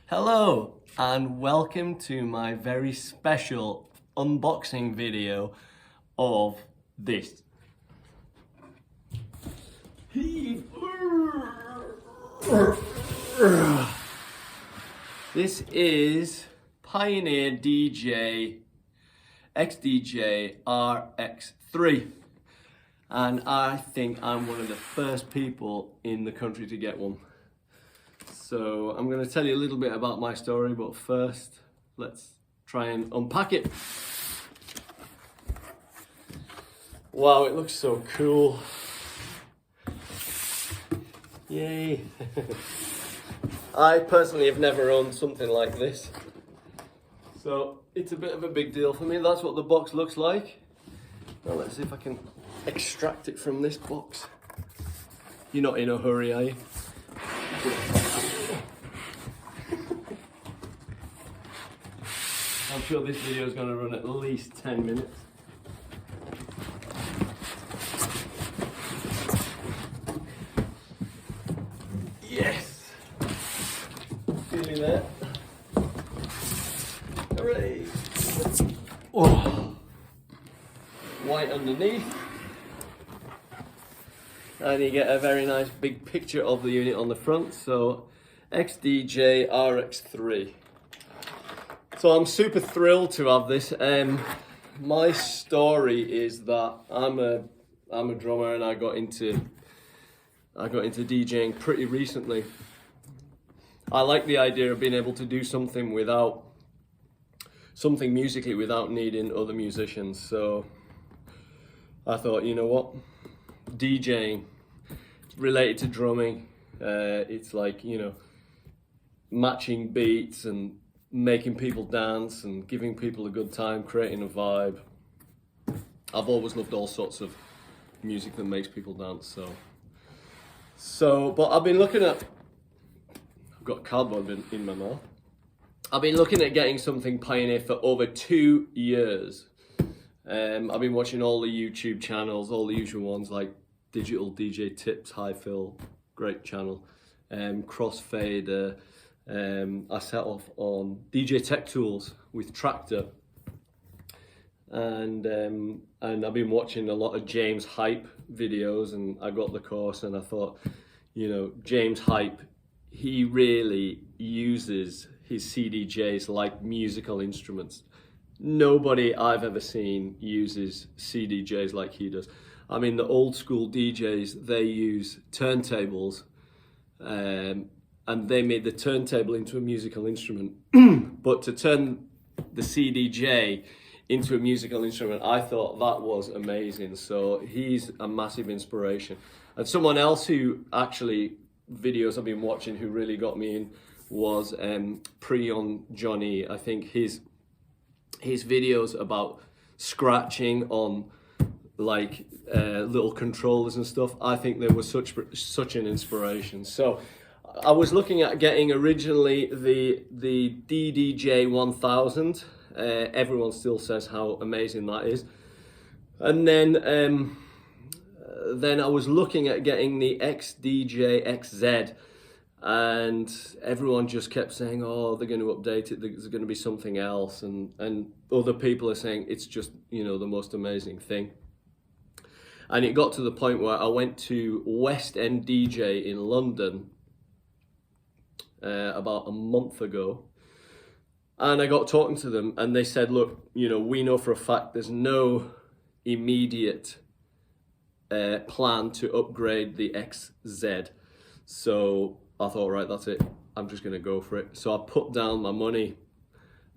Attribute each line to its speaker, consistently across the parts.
Speaker 1: Hello and welcome to my very special unboxing video of this. This is Pioneer XDJ RX3, and I think I'm one of the first people in the country to get one. So I'm going to tell you a little bit about my story, but first let's try and unpack it. Wow, it looks so cool. Yay. I personally have never owned something like this, so it's a bit of a big deal for me. That's what the box looks like. Now let's see if I can extract it from this box. You're not in a hurry, are you? I'm sure this video is going to run at least 10 minutes. Yes! Feeling that? Hooray! Oh. White underneath. And you get a very nice big picture of the unit on the front. So, XDJ RX3. So I'm super thrilled to have this. My story is that I'm a drummer, and I got into DJing pretty recently. I like the idea of being able to do something musically without needing other musicians. So I thought, you know what, DJing related to drumming. It's like, you know, matching beats and making people dance and giving people a good time, creating a vibe. I've always loved all sorts of music that makes people dance. But I've been looking at, I've got cardboard in my mouth. I've been looking at getting something Pioneer for over 2 years. I've been watching all the YouTube channels, all the usual ones like Digital DJ Tips, High Fill, great channel, Crossfader. I set off on DJ Tech Tools with Tractor, and I've been watching a lot of James Hype videos, and I got the course, and I thought, you know, James Hype, he really uses his CDJs like musical instruments. Nobody I've ever seen uses CDJs like he does. I mean, the old school DJs, they use turntables, and they made the turntable into a musical instrument. But to turn the CDJ into a musical instrument, I thought that was amazing. So he's a massive inspiration. And someone else who actually, videos I've been watching, who really got me in was Prion Johnny. I think his videos about scratching on like little controllers and stuff, I think they were such an inspiration. So I was looking at getting originally the DDJ 1000. Everyone still says how amazing that is. And then I was looking at getting the XDJ XZ, and everyone just kept saying, oh, they're going to update it, there's going to be something else, and other people are saying it's just, you know, the most amazing thing. And it got to the point where I went to West End DJ in London about a month ago, and I got talking to them, and they said, look, you know, we know for a fact there's no immediate plan to upgrade the XZ. So I thought, right, that's it, I'm just gonna go for it. So I put down my money,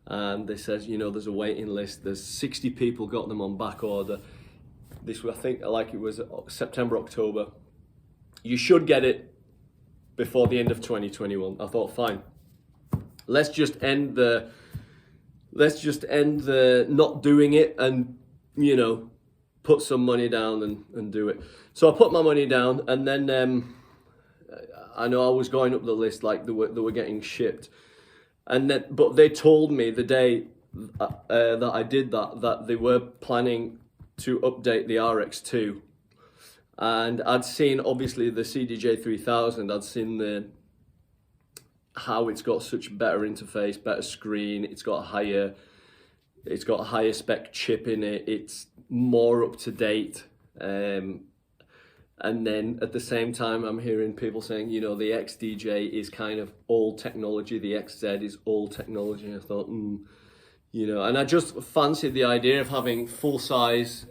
Speaker 1: and they said, you know, there's a waiting list, there's 60 people got them on back order. This was, I think, like it was September, October. You should get it before the end of 2021. I thought, fine, let's just end the not doing it, and, you know, put some money down and do it. So I put my money down, and then I know I was going up the list, like they were getting shipped, and then, but they told me the day that I did that they were planning to update the RX2. And I'd seen, obviously, the CDJ 3000, I'd seen how it's got such better interface, better screen. It's got a higher spec chip in it. It's more up to date. And then at the same time, I'm hearing people saying, you know, the XDJ is kind of old technology. The XZ is old technology. I thought, you know, and I just fancied the idea of having full-size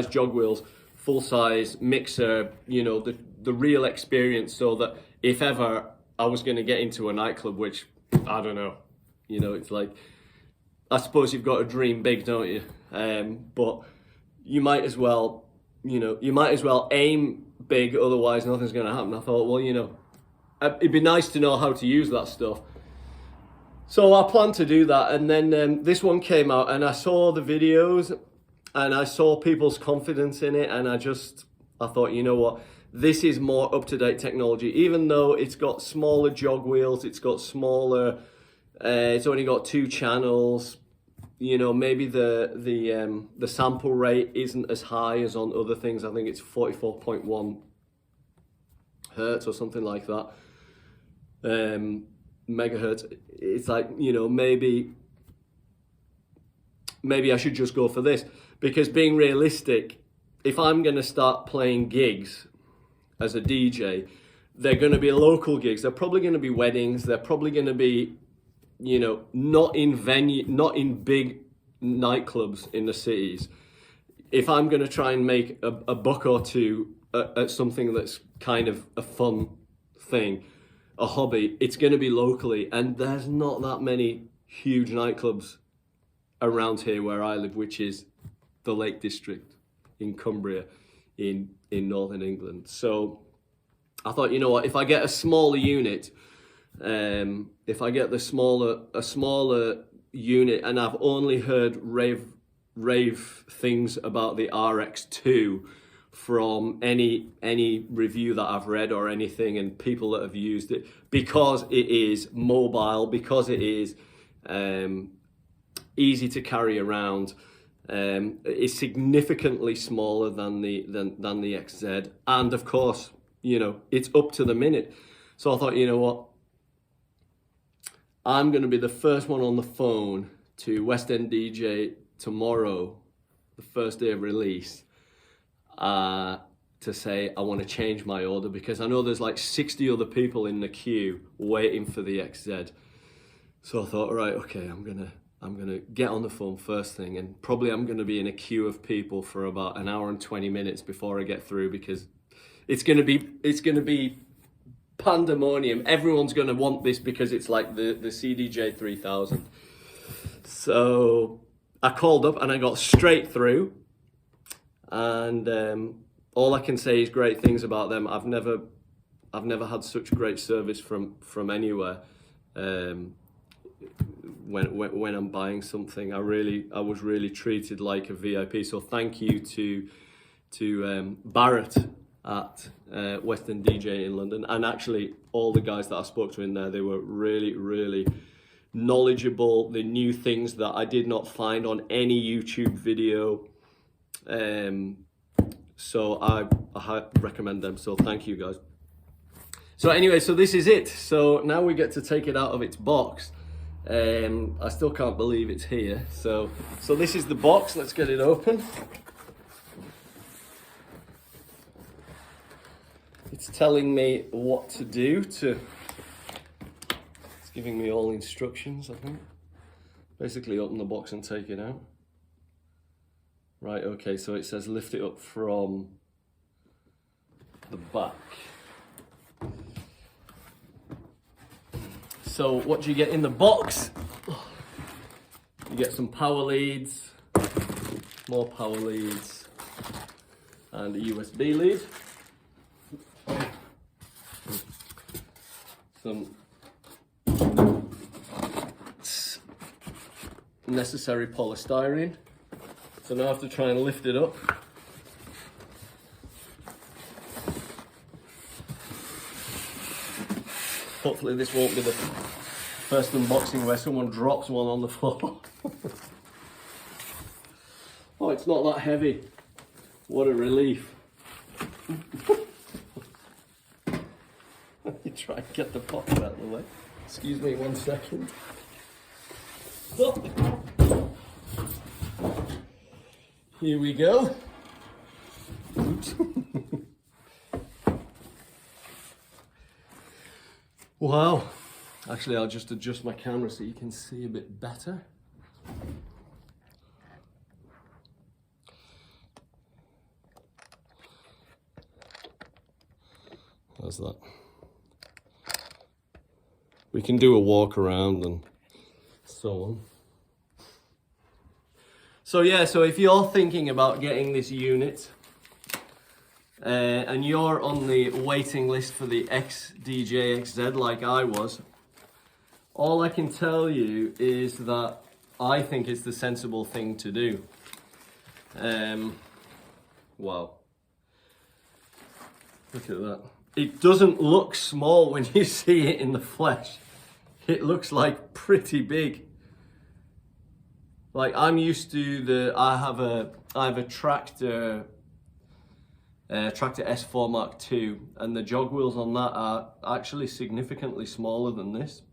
Speaker 1: jog wheels, full-size mixer, you know, the real experience, so that if ever I was going to get into a nightclub, which I don't know, you know, it's like, I suppose you've got to dream big, don't you? But you might as well, you know, aim big, otherwise nothing's going to happen. I thought, well, you know, it'd be nice to know how to use that stuff. So I planned to do that, and then this one came out, and I saw the videos, and I saw people's confidence in it, and I thought, you know what, this is more up-to-date technology. Even though it's got smaller jog wheels, it's got smaller, it's only got 2 channels, you know, maybe the sample rate isn't as high as on other things. I think it's 44.1 hertz or something like that. Megahertz. It's like, you know, maybe I should just go for this, because being realistic, if I'm going to start playing gigs as a DJ, they're going to be local gigs. They're probably going to be weddings. They're probably going to be, you know, not in big nightclubs in the cities. If I'm going to try and make a buck or two at something that's kind of a fun thing, a hobby, it's going to be locally, and there's not that many huge nightclubs around here where I live, which is the Lake District in Cumbria in northern England. So I thought, you know what, if I get a smaller unit, if I get a smaller unit, and I've only heard rave things about the RX2 from any review that I've read or anything, and people that have used it, because it is mobile, because it is easy to carry around. It's significantly smaller than the XZ, and of course, you know, it's up to the minute. So I thought, you know what, I'm going to be the first one on the phone to West End DJ tomorrow, the first day of release, to say I want to change my order, because I know there's like 60 other people in the queue waiting for the XZ. So I thought, right, okay, I'm gonna get on the phone first thing, and probably I'm gonna be in a queue of people for about an hour and 20 minutes before I get through, because it's gonna be pandemonium. Everyone's gonna want this because it's like the CDJ 3000. So I called up and I got straight through, and all I can say is great things about them. I've never had such great service from anywhere. When I'm buying something, I was really treated like a VIP. So thank you to Barrett at West End DJ in London, and actually all the guys that I spoke to in there. They were really knowledgeable. They knew things that I did not find on any YouTube video. So I recommend them. So thank you guys. So anyway, so this is it. So now we get to take it out of its box. I still can't believe it's here. So this is the box. Let's get it open. It's telling me what to do it's giving me all instructions, I think. Basically open the box and take it out. Right, okay, so it says lift it up from the back. So what do you get in the box? You get some power leads, more power leads, and a USB lead. Some necessary polystyrene. So now I have to try and lift it up. Hopefully this won't be the first unboxing where someone drops one on the floor. Oh, it's not that heavy. What a relief. me try and get the pocket out of the way. Excuse me 1 second. Here we go. Oops. Wow. Actually, I'll just adjust my camera so you can see a bit better. How's that? We can do a walk around and so on. So yeah, so if you're thinking about getting this unit and you're on the waiting list for the XDJ XZ like I was, all I can tell you is that I think it's the sensible thing to do. Wow. Look at that. It doesn't look small when you see it in the flesh. It looks like pretty big. Like I'm used to I have a Tractor S4 Mark II, and the jog wheels on that are actually significantly smaller than this.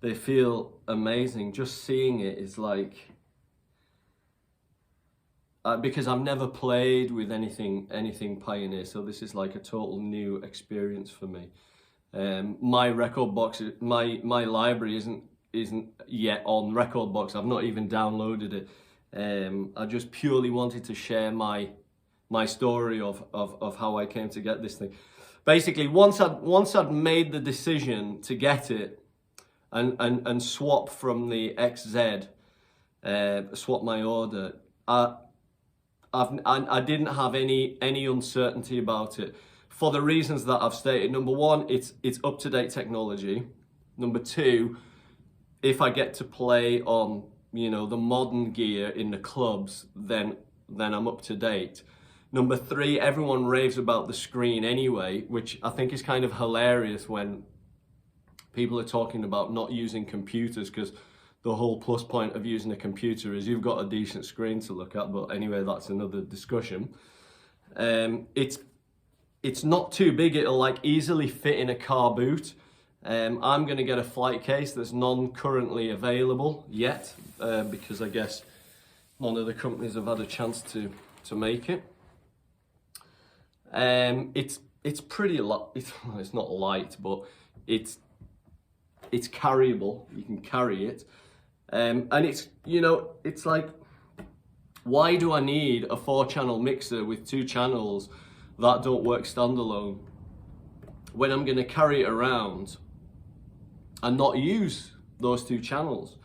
Speaker 1: They feel amazing. Just seeing it is like, because I've never played with anything Pioneer, so this is like a total new experience for me. My record box, my library isn't yet on record box. I've not even downloaded it. I just purely wanted to share my story of how I came to get this thing. Basically, once I'd made the decision to get it and swap from the XZ, swap my order, I didn't have any uncertainty about it, for the reasons that I've stated. Number one, it's up-to-date technology. Number two, if I get to play on, you know, the modern gear in the clubs, then I'm up to date. Number three, everyone raves about the screen anyway, which I think is kind of hilarious when people are talking about not using computers, because the whole plus point of using a computer is you've got a decent screen to look at. But anyway, that's another discussion. It's not too big. It'll like easily fit in a car boot. I'm going to get a flight case that's non-currently available yet, because I guess none of the companies have had a chance to make it. It's pretty light. It's not light, but it's carryable. You can carry it. And it's, you know, it's like, why do I need a 4-channel mixer with 2 channels that don't work standalone when I'm going to carry it around and not use those 2 channels?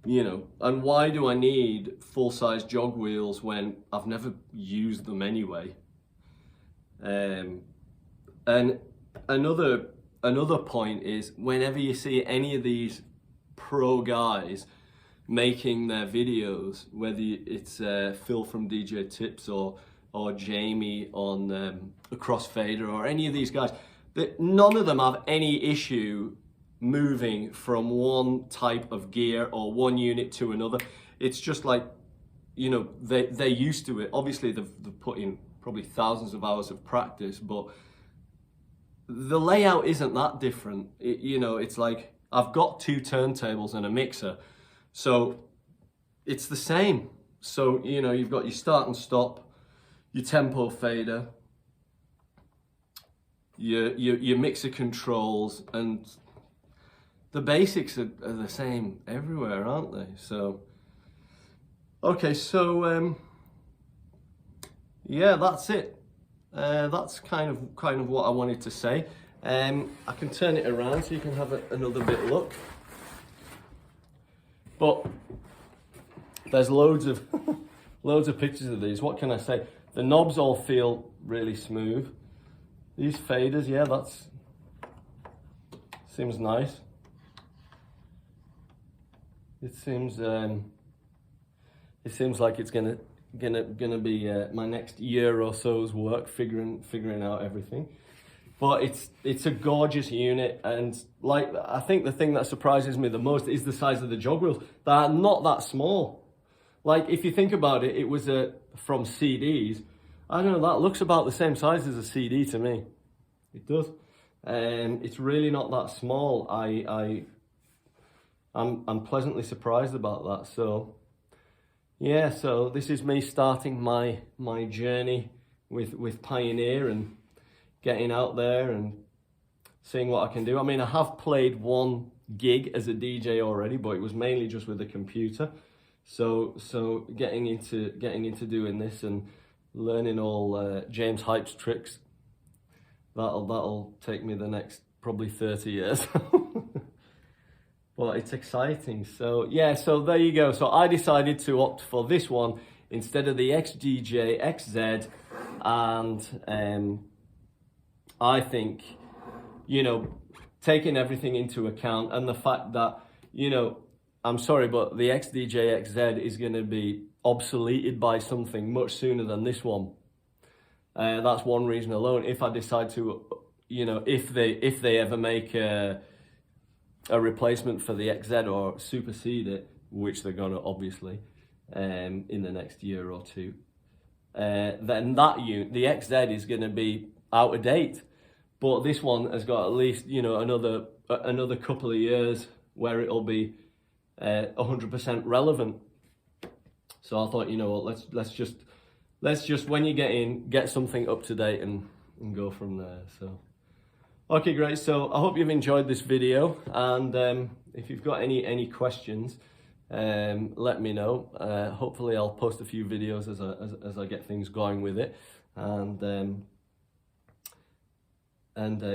Speaker 1: You know, and why do I need full-size jog wheels when I've never used them anyway? And another point is, whenever you see any of these pro guys making their videos, whether it's Phil from DJ Tips or Jamie on a Crossfader, or any of these guys, that none of them have any issue moving from one type of gear or one unit to another. It's just like, you know, they're used to it. Obviously they've put in probably thousands of hours of practice, but the layout isn't that different. You know, it's like, I've got 2 turntables and a mixer, so it's the same. So, you know, you've got your start and stop, your tempo fader, your mixer controls, and the basics are the same everywhere, aren't they? So, okay, so yeah, that's it. That's kind of what I wanted to say. I can turn it around so you can have another bit look. But there's loads of pictures of these. What can I say? The knobs all feel really smooth. These faders, yeah, that's seems nice. It seems like it's gonna be my next year or so's work figuring out everything. But it's a gorgeous unit, and like, I think the thing that surprises me the most is the size of the jog wheels. They're not that small. Like, if you think about it, it was from CDs, I don't know, that looks about the same size as a CD to me. It does. It's really not that small. I'm pleasantly surprised about that. So yeah, so this is me starting my journey with Pioneer and getting out there and seeing what I can do. I mean, I have played one gig as a DJ already, but it was mainly just with a computer. So getting into doing this and learning all James Hype's tricks, that'll take me the next probably 30 years. But it's exciting. So yeah, so there you go. So I decided to opt for this one instead of the XDJ XZ, and I think, you know, taking everything into account and the fact that, you know, I'm sorry, but the XDJ XZ is going to be obsoleted by something much sooner than this one. That's one reason alone. If I decide to, you know, if they ever make a replacement for the XZ or supersede it, which they're gonna obviously in the next year or two, then the XZ is gonna be out of date. But this one has got at least, you know, another couple of years where it'll be 100% relevant. So I thought, you know what, let's just when you get something up to date and go from there. So okay, great. So I hope you've enjoyed this video, and if you've got any questions, let me know. Hopefully I'll post a few videos as I get things going with it, and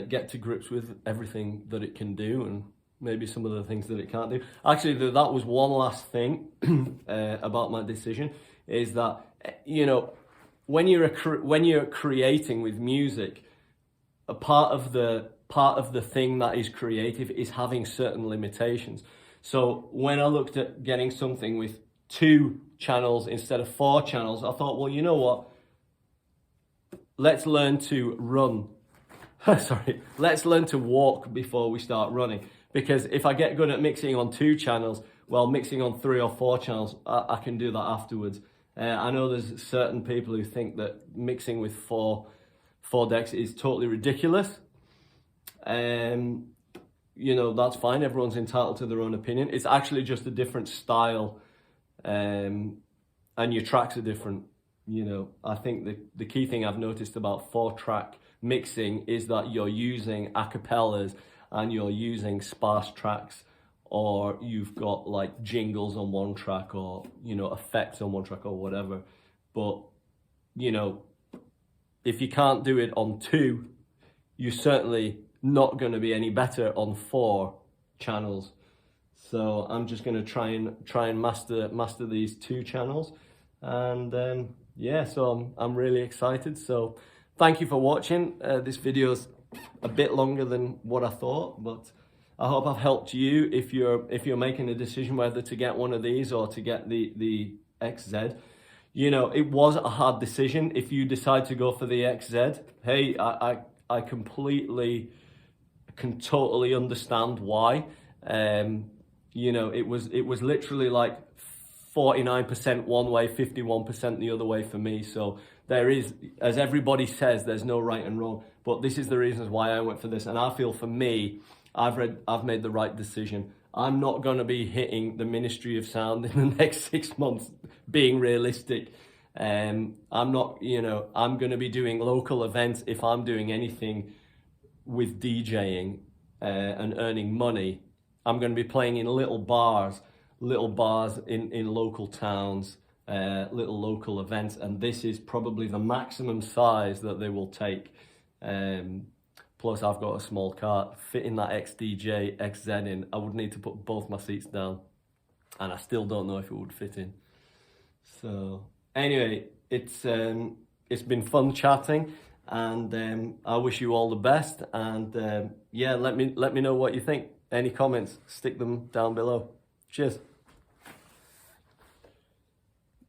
Speaker 1: get to grips with everything that it can do, and maybe some of the things that it can't do. Actually, that was one last thing about my decision, is that, you know, when you're creating with music, a part of the thing that is creative is having certain limitations. So when I looked at getting something with 2 channels instead of 4 channels, I thought, well, you know what? Let's learn to run. Sorry, let's learn to walk before we start running. Because if I get good at mixing on 2 channels, well, mixing on 3 or 4 channels, I can do that afterwards. I know there's certain people who think that mixing with four decks is totally ridiculous. You know, that's fine. Everyone's entitled to their own opinion. It's actually just a different style, and your tracks are different. You know, I think the key thing I've noticed about 4-track mixing is that you're using acapellas and you're using sparse tracks, or you've got like jingles on one track, or, you know, effects on one track or whatever. But, you know, if you can't do it on 2, you're certainly not going to be any better on 4 channels. So I'm just going to try and master these 2 channels, and yeah, so I'm really excited. So thank you for watching. This video's a bit longer than what I thought, but I hope I've helped you if you're making a decision whether to get one of these or to get the XZ. You know, it was a hard decision. If you decide to go for the XZ, hey, I completely can totally understand why. You know, it was literally like 49% one way, 51% the other way for me. So there is, as everybody says, there's no right and wrong, but this is the reasons why I went for this. And I feel for me, I've made the right decision. I'm not going to be hitting the Ministry of Sound in the next 6 months, being realistic. I'm not, you know, I'm going to be doing local events. If I'm doing anything with DJing and earning money, I'm going to be playing in little bars in local towns, little local events, and this is probably the maximum size that they will take. Plus I've got a small car. Fitting that XDJ XZ in, I would need to put both my seats down, and I still don't know if it would fit in. So anyway, it's been fun chatting, and I wish you all the best, and yeah, let me know what you think. Any comments, stick them down below. Cheers.